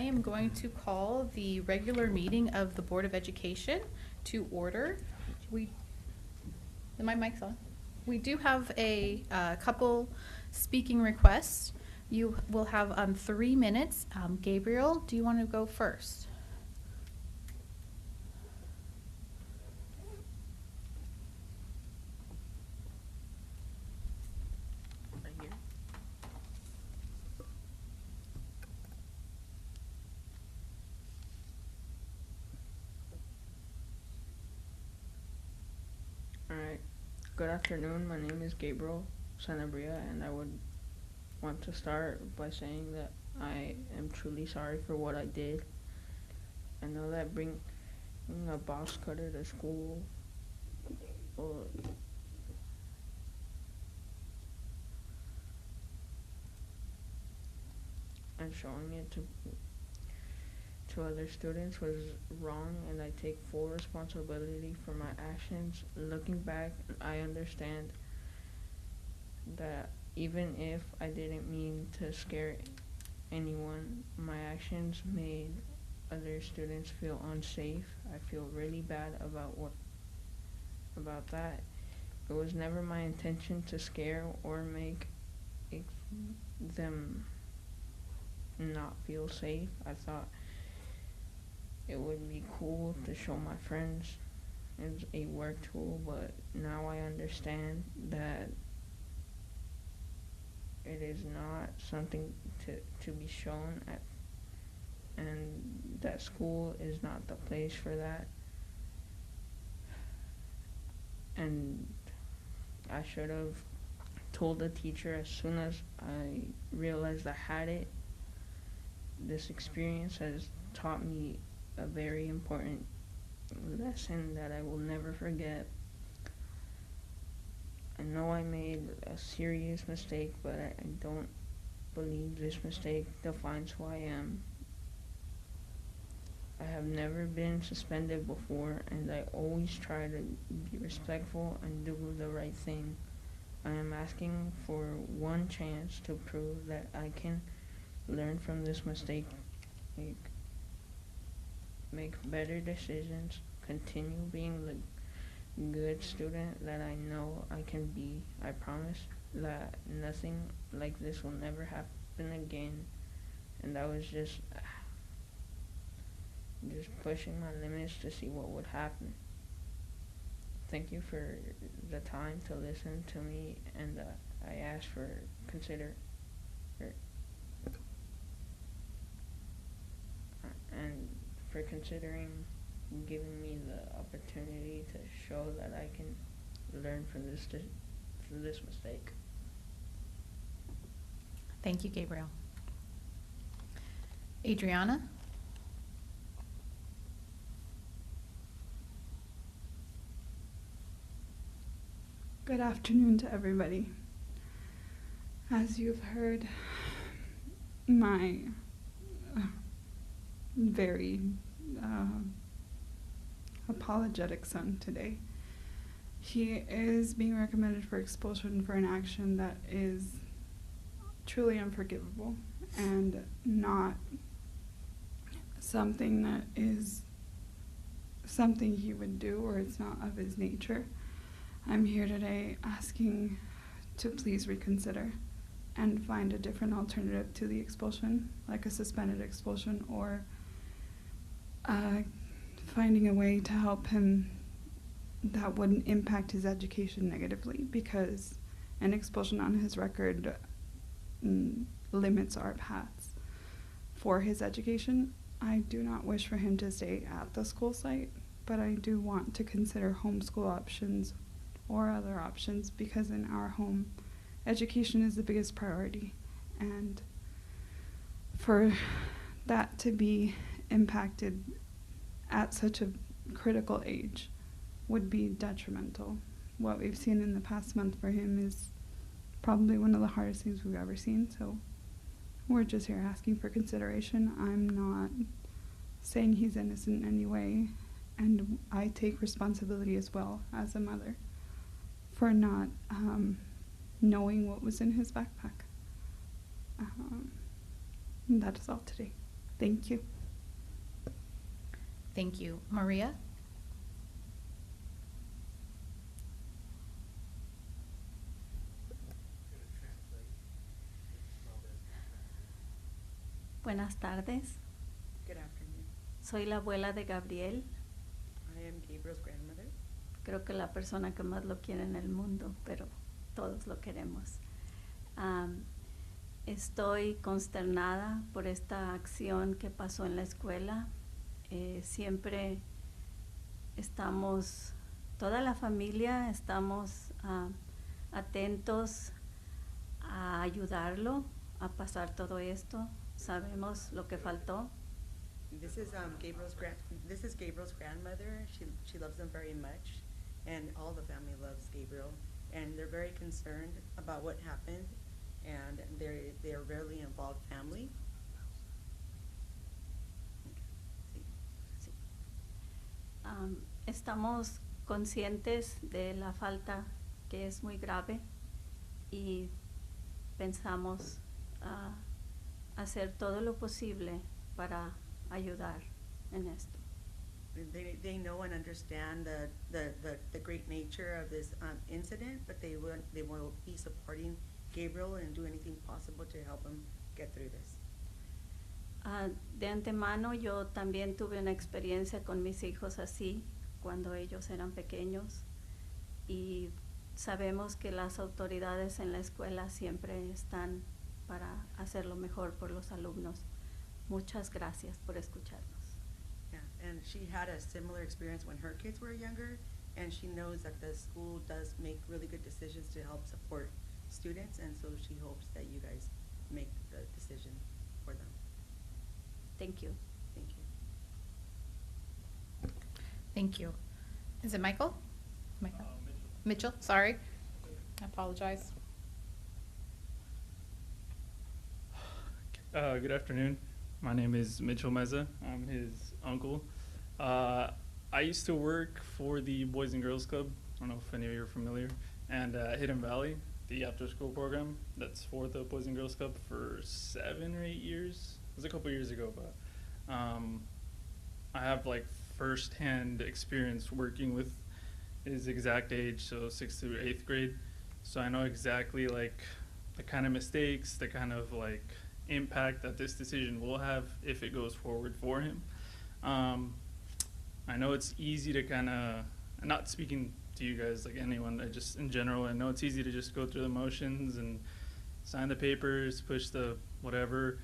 am going to call the regular meeting of the Board of Education to order. My mic's on. We do have a couple speaking requests. You will have 3 minutes. Gabriel, do you want to go first? Right here. Alright, good afternoon. My name is Gabriel Sanabria, and I would want to start by saying that I am truly sorry for what I did. I know that bringing a box cutter to school and showing it to other students was wrong, and I take full responsibility for my actions. Looking back, I understand that even if I didn't mean to scare anyone, my actions made other students feel unsafe. I feel really bad about that. It was never my intention to scare or make them not feel safe. I thought it would be cool to show my friends as a work tool, but now I understand that it is not something to be shown at, and that school is not the place for that. And I should have told the teacher as soon as I realized I had it. This experience has taught me a very important lesson that I will never forget. I know I made a serious mistake, but I don't believe this mistake defines who I am. I have never been suspended before, and I always try to be respectful and do the right thing. I am asking for one chance to prove that I can learn from this mistake, make better decisions, continue being the good student that I know I can be. I promise that nothing like this will never happen again. And I was just pushing my limits to see what would happen. Thank you for the time to listen to me, and I ask for considering giving me the opportunity to show that I can learn from this mistake. Thank you, Gabriel. Adriana? Good afternoon to everybody. As you've heard, my very apologetic son today, he is being recommended for expulsion for an action that is truly unforgivable and not something that is something he would do, or it's not of his nature. I'm here today asking to please reconsider and find a different alternative to the expulsion, like a suspended expulsion, or finding a way to help him that wouldn't impact his education negatively, because an expulsion on his record limits our paths for his education. I do not wish for him to stay at the school site, but I do want to consider homeschool options or other options, because in our home, education is the biggest priority, and for that to be impacted at such a critical age would be detrimental. What we've seen in the past month for him is probably one of the hardest things we've ever seen, so we're just here asking for consideration. I'm not saying he's innocent in any way, and I take responsibility as well as a mother for not knowing what was in his backpack. That is all today. Thank you. Thank you. Maria? Buenas tardes. Good afternoon. Soy la abuela de Gabriel. I am Gabriel's grandmother. Creo que la persona que más lo quiere en el mundo, pero todos lo queremos. Estoy consternada por esta acción que pasó en la escuela. Siempre estamos, toda la familia, estamos atentos a ayudarlo a pasar todo esto. Sabemos lo que faltó. This is Gabriel's grandmother. She loves them very much, and all the family loves Gabriel, and they're very concerned about what happened, and they're really involved family. Sí. Estamos conscientes de la falta que es muy grave y pensamos hacer todo lo posible para ayudar en esto. They know and understand the great nature of this incident, but they will be supporting Gabriel and do anything possible to help him get through this. De antemano yo también tuve una experiencia con mis hijos así cuando ellos eran pequeños y sabemos que las autoridades en la escuela siempre están para hacer lo mejor por los alumnos. Muchas gracias por escucharnos. Yeah, and she had a similar experience when her kids were younger, and she knows that the school does make really good decisions to help support students, and so she hopes that you guys make the decision for them. Thank you. Thank you. Thank you. Is it Michael? Michael? Mitchell, sorry. I apologize. Good afternoon. My name is Mitchell Meza. I'm his uncle. I used to work for the Boys and Girls Club. I don't know if any of you are familiar. And Hidden Valley, the after-school program that's for the Boys and Girls Club for 7 or 8 years. It was a couple years ago, but I have like first-hand experience working with his exact age, so 6th through 8th grade. So I know exactly like the kind of mistakes, the kind of like impact that this decision will have if it goes forward for him. I know it's easy to kind of, not speaking to you guys like anyone, I just in general, I know it's easy to just go through the motions and sign the papers, push the whatever.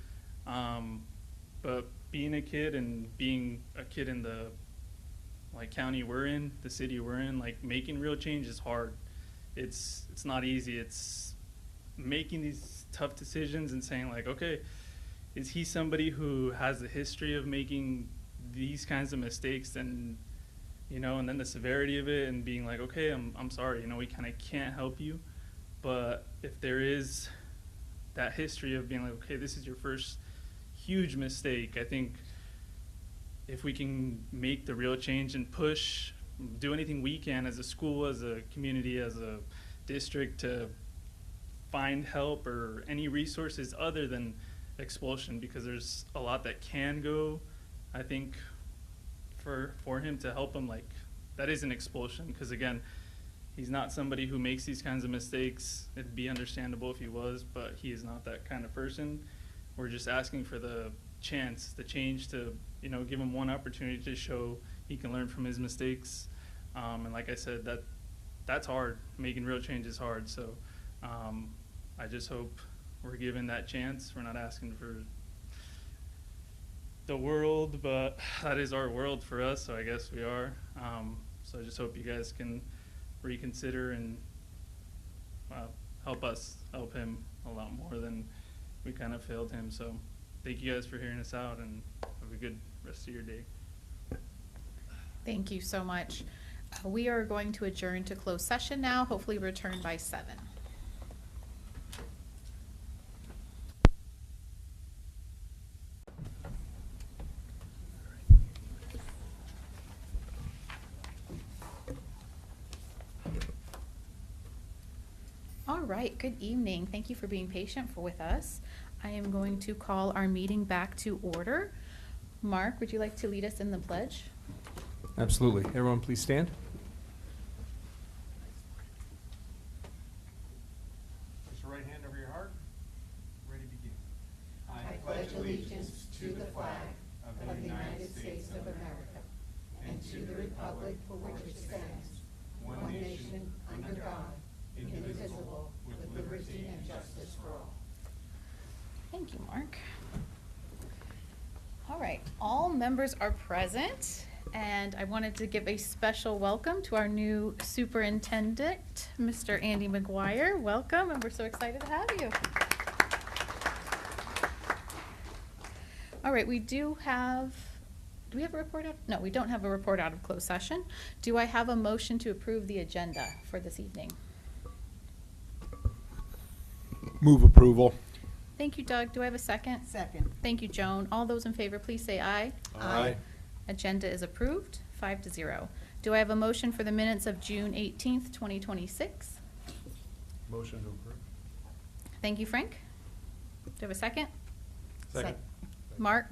But being a kid and being a kid in the like county we're in, the city we're in, like making real change is hard. It's not easy. It's making these tough decisions and saying like, okay, is he somebody who has a history of making these kinds of mistakes, and you know, and then the severity of it and being like, okay, I'm sorry, you know, we kind of can't help you. But if there is that history of being like, okay, this is your first huge mistake, I think if we can make the real change and push, do anything we can as a school, as a community, as a district to find help or any resources other than expulsion, because there's a lot that can go, I think, for him to help him, like that is an expulsion, because again, he's not somebody who makes these kinds of mistakes. It'd be understandable if he was, but he is not that kind of person. We're just asking for the chance, the change to, you know, give him one opportunity to show he can learn from his mistakes. And like I said, that's hard. Making real change is hard. So I just hope we're given that chance. We're not asking for the world, but that is our world for us, so I guess we are. So I just hope you guys can reconsider and help us help him a lot more than we kind of failed him. So thank you guys for hearing us out, and have a good rest of your day. Thank you so much. We are going to adjourn to closed session now, hopefully return by 7. All right, good evening. Thank you for being patient with us. I am going to call our meeting back to order. Mark, would you like to lead us in the pledge? Absolutely. Everyone please stand. Place your right hand over your heart. Ready to begin. I pledge allegiance to the flag of the United States of America and to the republic for which it stands, one nation, under God, indivisible, with liberty and justice for all. Thank you, Mark. All right, all members are present, and I wanted to give a special welcome to our new superintendent, Mr. Andy McGuire. Welcome, and we're so excited to have you. All right, do we have a report out? No, we don't have a report out of closed session. Do I have a motion to approve the agenda for this evening? Move approval. Thank you, Doug. Do I have a second? Second. Thank you, Joan. All those in favor, please say aye. Aye. Agenda is approved, 5-0. Do I have a motion for the minutes of June 18th, 2026? Motion to approve. Thank you, Frank. Do I have a second? Second. Mark?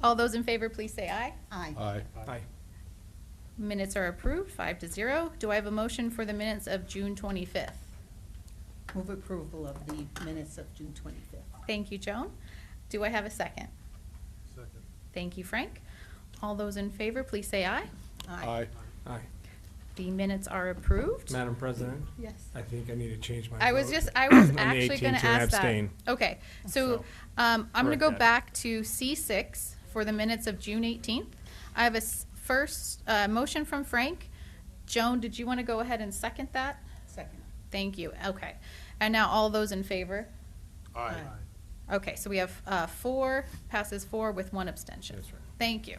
All those in favor, please say aye. Aye. Aye. Aye. Minutes are approved, 5-0. Do I have a motion for the minutes of June 25th? Move approval of the minutes of June 25th. Thank you, Joan. Do I have a second? Second. Thank you, Frank. All those in favor, please say aye. Aye. Aye. The minutes are approved. Madam President, Yes. I think I need to change my I was vote. actually On the going to 18th to ask that. abstain. Okay, so So, I'm going to correct go that. back to C6 for the minutes of June 18th. I have a first motion from Frank. Joan, did you want to go ahead and second that? Second. Thank you. Okay. And now all those in favor? Aye. Okay, so we have 4, passes 4 with 1 abstention. That's right. Thank you.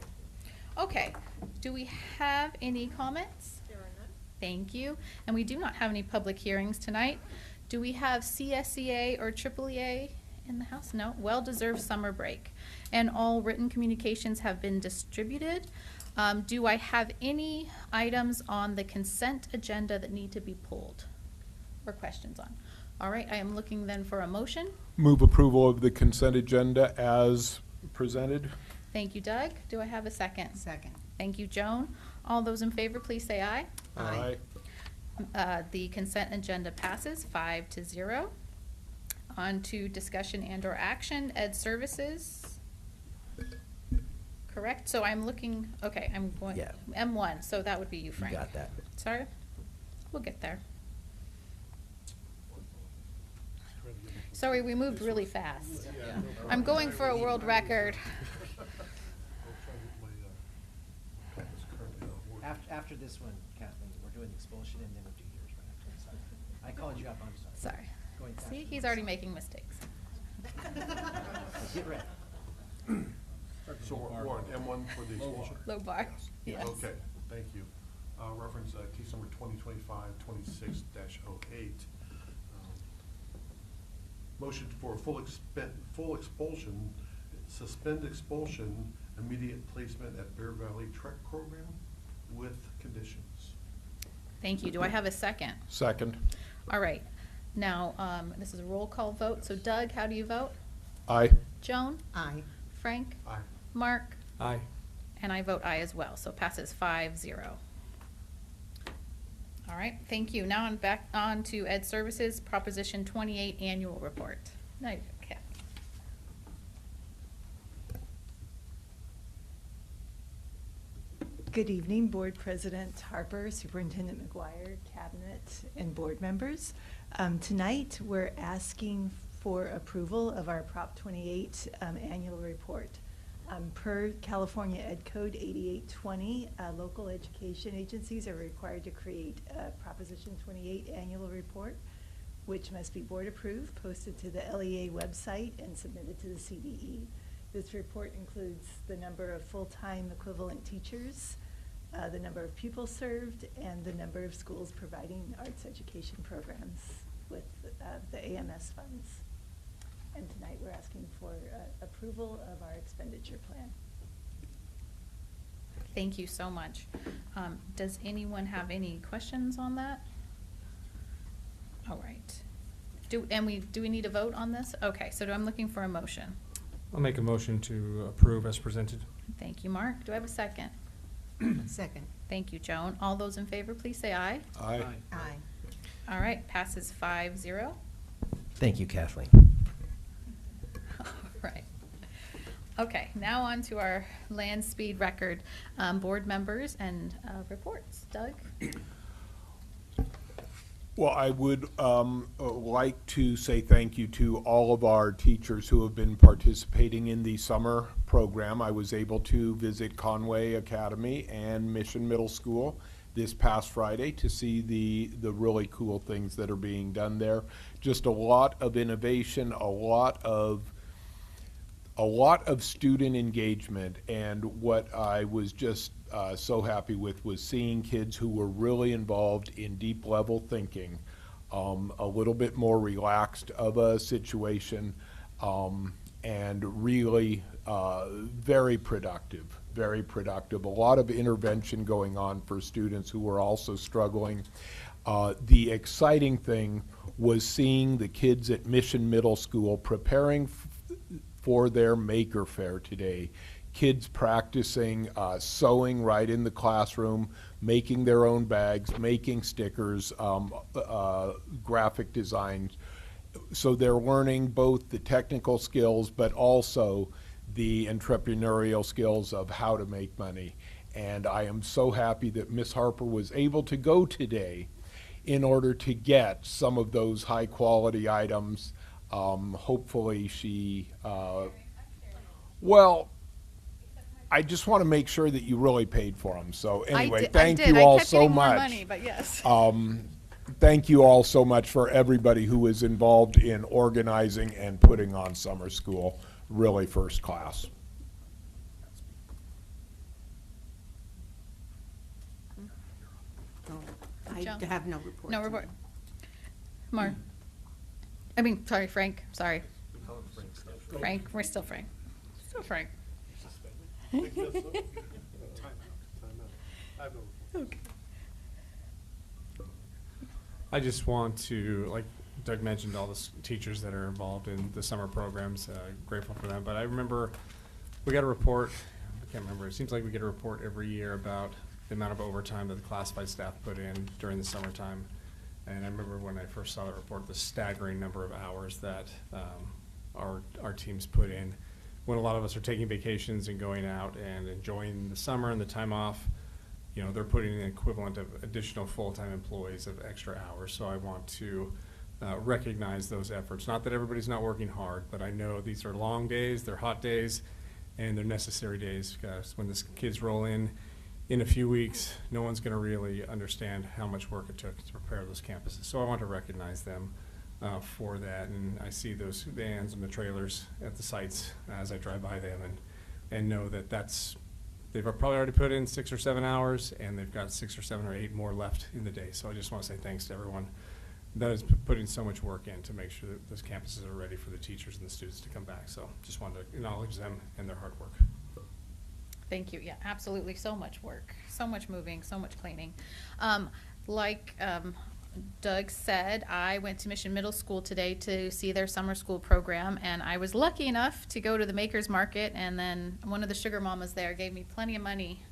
Okay, do we have any comments? There are none. Thank you. And we do not have any public hearings tonight. Do we have CSEA or AAA in the house? No. Well-deserved summer break. And all written communications have been distributed. Do I have any items on the consent agenda that need to be pulled or questions on? All right, I am looking then for a motion. Move approval of the consent agenda as presented. Thank you, Doug. Do I have a second? Second. Thank you, Joan. All those in favor, please say aye. Aye. The consent agenda passes 5-0. On to discussion and/or action, Ed Services. Correct? So I'm looking, okay, I'm going, Yeah. M1, so that would be you, Frank. You got that. Sorry? We'll get there. Sorry, we moved really fast. I'm going for a world record. After this one, Kathleen, we're doing the expulsion and then we'll do yours right after this. I called you up, I'm sorry. Sorry. Going faster See, than he's this. already making mistakes. Get ready. So we're on M1 for the expulsion? Low bar, yes. Okay, thank you. Reference case number 2025-26-08. Motion for full expulsion, suspend expulsion, immediate placement at Bear Valley Trek Program with conditions. Thank you. Do I have a second? Second. All right. Now, this is a roll call vote. So Doug, how do you vote? Aye. Joan? Aye. Frank? Aye. Mark? Aye. And I vote aye as well, so passes 5-0. All right, thank you. Now I'm back on to Ed Services, Proposition 28 Annual Report. Now you go, Kat. Good evening, Board President Harper, Superintendent McGuire, Cabinet, and board members. Tonight, we're asking for approval of our Prop 28 annual report. Per California Ed Code 8820, local education agencies are required to create a Proposition 28 annual report, which must be board approved, posted to the LEA website, and submitted to the CDE. This report includes the number of full-time equivalent teachers, the number of pupils served, and the number of schools providing arts education programs with the AMS funds. And tonight we're asking for approval of our expenditure plan. Thank you so much. Does anyone have any questions on that? All right. Do we need to vote on this? Okay, so I'm looking for a motion. I'll make a motion to approve as presented. Thank you, Mark. Do I have a second? Second. Thank you, Joan. All those in favor, please say aye. Aye. Aye. All right, passes 5-0. Thank you, Kathleen. All right. Okay, now on to our land speed record. Board members and reports. Doug? Well, I would like to say thank you to all of our teachers who have been participating in the summer program. I was able to visit Conway Academy and Mission Middle School this past Friday to see the really cool things that are being done there. Just a lot of innovation, a lot of student engagement, and what I was just so happy with was seeing kids who were really involved in deep level thinking, a little bit more relaxed of a situation, and really very productive, very productive. A lot of intervention going on for students who were also struggling. The exciting thing was seeing the kids at Mission Middle School preparing for their Maker Faire today. Kids practicing sewing right in the classroom, making their own bags, making stickers, graphic designs. So they're learning both the technical skills but also the entrepreneurial skills of how to make money. And I am so happy that Miss Harper was able to go today in order to get some of those high quality items. Hopefully she, well, I just want to make sure that you really paid for them. So anyway, thank you all so much. Money, but yes. Thank you all so much for everybody who was involved in organizing and putting on summer school. Really first class. I Joan? have no report. No report. Mark? Sorry, Frank. Sorry. Frank, we're still Frank. Still Frank. Okay. I just want to, like Doug mentioned, all the teachers that are involved in the summer programs, grateful for them. But I remember we got a report, I can't remember, it seems like we get a report every year about the amount of overtime that the classified staff put in during the summertime. And I remember when I first saw the report, the staggering number of hours that our teams put in. When a lot of us are taking vacations and going out and enjoying the summer and the time off, you know, they're putting in the equivalent of additional full-time employees of extra hours. So I want to recognize those efforts. Not that everybody's not working hard, but I know these are long days, they're hot days, and they're necessary days, because when the kids roll in a few weeks, no one's going to really understand how much work it took to prepare those campuses. So I want to recognize them for that, and I see those vans and the trailers at the sites as I drive by them, and know that they've probably already put in 6 or 7 hours, and they've got 6 or 7 or 8 more left in the day. So I just want to say thanks to everyone that is putting so much work in to make sure that those campuses are ready for the teachers and the students to come back. So just wanted to acknowledge them and their hard work. Thank you. Yeah, absolutely. So much work, so much moving, so much cleaning. Like Doug said, I went to Mission Middle School today to see their summer school program, and I was lucky enough to go to the Makers Market, and then one of the sugar mamas there gave me plenty of money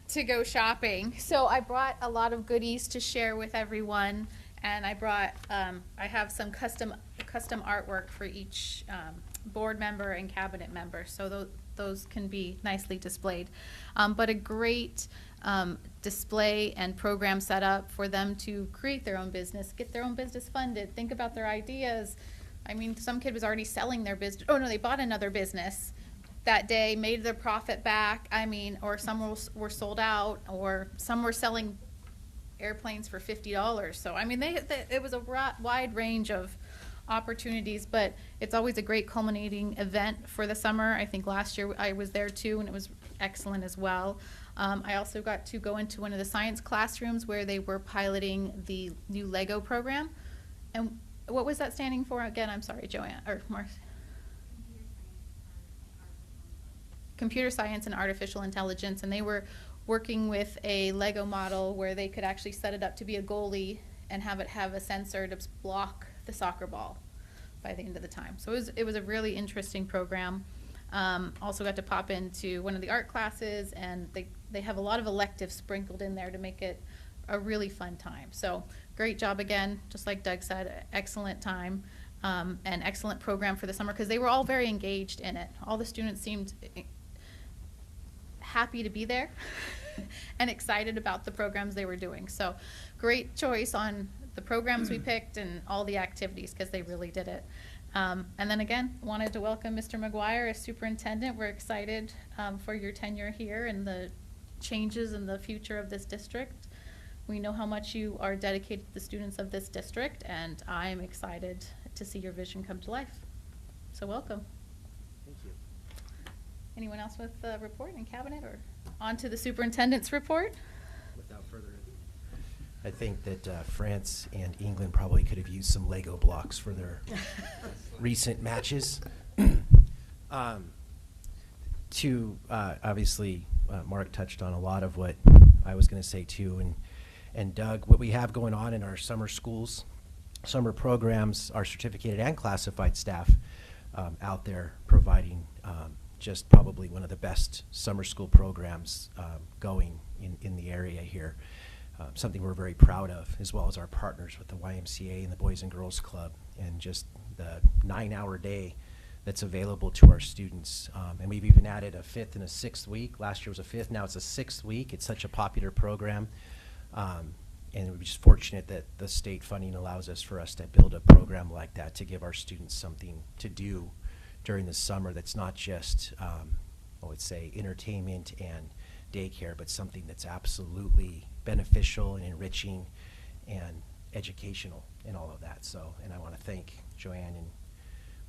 to go shopping. So I brought a lot of goodies to share with everyone, and I brought, I have some custom artwork for each board member and cabinet member, so those can be nicely displayed. But a great display and program set up for them to create their own business, get their own business funded, think about their ideas. I mean, some kid was already selling their business. Oh no, they bought another business that day, made their profit back. I mean, or some were sold out, or some were selling airplanes for $50. So I mean, it was a wide range of opportunities, but it's always a great culminating event for the summer. I think last year I was there too, and it was excellent as well. I also got to go into one of the science classrooms where they were piloting the new Lego program. And what was that standing for again? I'm sorry, Joanne, or Mark. Computer science and artificial intelligence, and they were working with a Lego model where they could actually set it up to be a goalie and have it have a sensor to block the soccer ball by the end of the time. So it was a really interesting program. Also got to pop into one of the art classes, and they have a lot of electives sprinkled in there to make it a really fun time. So great job again, just like Doug said, excellent time, and excellent program for the summer, because they were all very engaged in it. All the students seemed happy to be there and excited about the programs they were doing. So great choice on the programs we picked and all the activities, because they really did it. And then again, wanted to welcome Mr. McGuire as superintendent. We're excited for your tenure here and the changes in the future of this district. We know how much you are dedicated to the students of this district, and I'm excited to see your vision come to life. So welcome. Thank you. Anyone else with a report in cabinet, or on to the superintendent's report? Without further ado, I think that France and England probably could have used some Lego blocks for their recent matches. Obviously, Mark touched on a lot of what I was going to say too, and Doug, what we have going on in our summer schools, summer programs, our certificated and classified staff out there providing just probably one of the best summer school programs going in the area here. Something we're very proud of, as well as our partners with the YMCA and the Boys and Girls Club, and just the 9-hour day that's available to our students. And we've even added a 5th and a 6th week. Last year was a 5th, now it's a 6th week. It's such a popular program. And we're just fortunate that the state funding allows us for us to build a program like that to give our students something to do during the summer that's not just, I would say, entertainment and daycare, but something that's absolutely beneficial and enriching and educational and all of that. So, and I want to thank Joanne and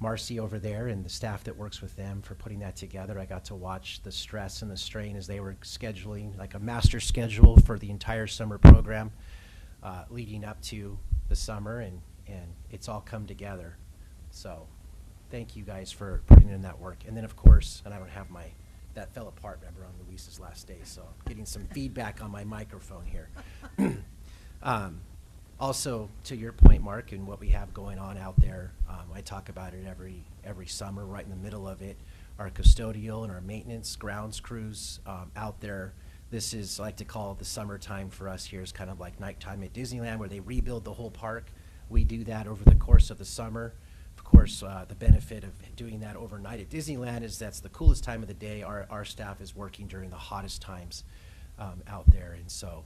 Marcy over there and the staff that works with them for putting that together. I got to watch the stress and the strain as they were scheduling like a master schedule for the entire summer program leading up to the summer, and it's all come together. So thank you guys for putting in that work. And then of course, and I don't have that fell apart, remember, on Luis's last day, so getting some feedback on my microphone here. Also, to your point, Mark, and what we have going on out there, I talk about it every summer. Right in the middle of it, our custodial and our maintenance grounds crews out there. This is, I like to call it the summertime for us here. Is kind of like nighttime at Disneyland, where they rebuild the whole park. We do that over the course of the summer. Of course, the benefit of doing that overnight at Disneyland is that's the coolest time of the day. Our staff is working during the hottest times out there, and so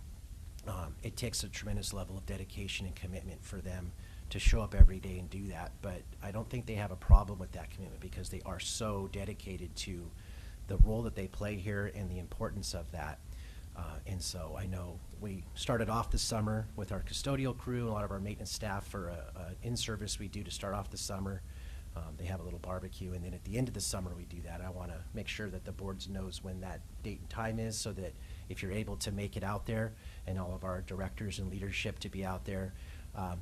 it takes a tremendous level of dedication and commitment for them to show up every day and do that. But I don't think they have a problem with that commitment, because they are so dedicated to the role that they play here and the importance of that. And so I know we started off the summer with our custodial crew and a lot of our maintenance staff for an in-service we do to start off the summer. They have a little barbecue, and then at the end of the summer we do that. I want to make sure that the board knows when that date and time is, so that if you're able to make it out there, and all of our directors and leadership to be out there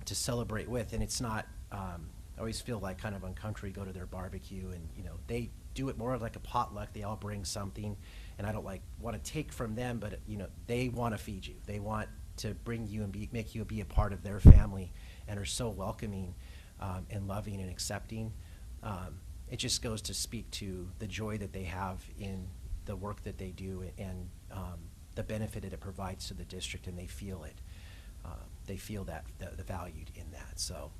to celebrate with. And it's not, I always feel like kind of uncountry go to their barbecue, and they do it more like a potluck. They all bring something, and I don't want to take from them, but they want to feed you. They want to bring you and make you be a part of their family, and are so welcoming and loving and accepting. It just goes to speak to the joy that they have in the work that they do, and the benefit that it provides to the district, and they feel it. They feel that the valued in that. So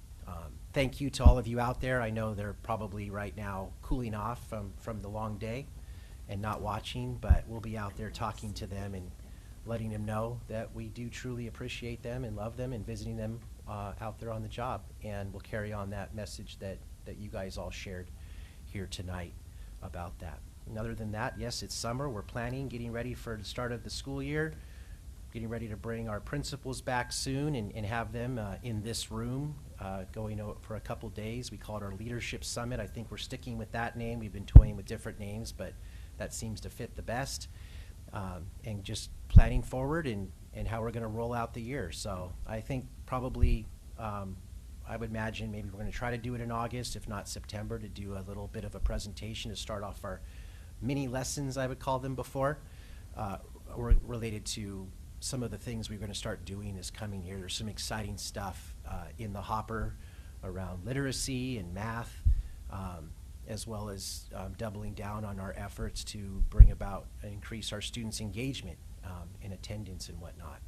thank you to all of you out there. I know they're probably right now cooling off from the long day and not watching, but we'll be out there talking to them and letting them know that we do truly appreciate them and love them, and visiting them out there on the job. And we'll carry on that message that you guys all shared here tonight about that. And other than that, yes, it's summer. We're planning, getting ready for the start of the school year, getting ready to bring our principals back soon and have them in this room going out for a couple days. We call it our Leadership Summit. I think we're sticking with that name. We've been toying with different names, but that seems to fit the best. And just planning forward and how we're going to roll out the year. So I think probably I would imagine maybe we're going to try to do it in August, if not September, to do a little bit of a presentation to start off our mini lessons, I would call them before, related to some of the things we're going to start doing this coming year. There's some exciting stuff in the hopper around literacy and math, as well as doubling down on our efforts to bring about and increase our students' engagement in attendance and whatnot.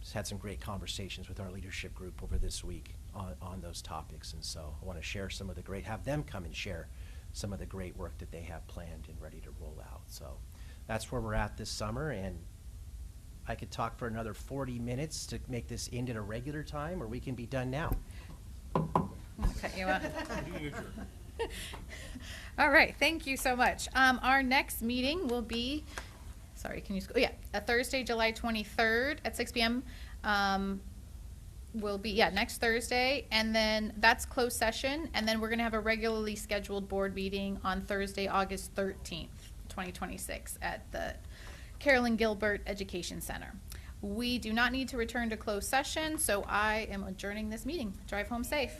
Just had some great conversations with our leadership group over this week on those topics, and so I want to share some of the great, have them come and share some of the great work that they have planned and ready to roll out. So that's where we're at this summer, and I could talk for another 40 minutes to make this end at a regular time, or we can be done now. I'm gonna cut you off. All right, thank you so much. Our next meeting will be, sorry, can you, a Thursday, July 23rd at 6 p.m. Will be, next Thursday, and then that's closed session, and then we're gonna have a regularly scheduled board meeting on Thursday, August 13th, 2026 at the Carolyn Gilbert Education Center. We do not need to return to closed session, so I am adjourning this meeting. Drive home safe.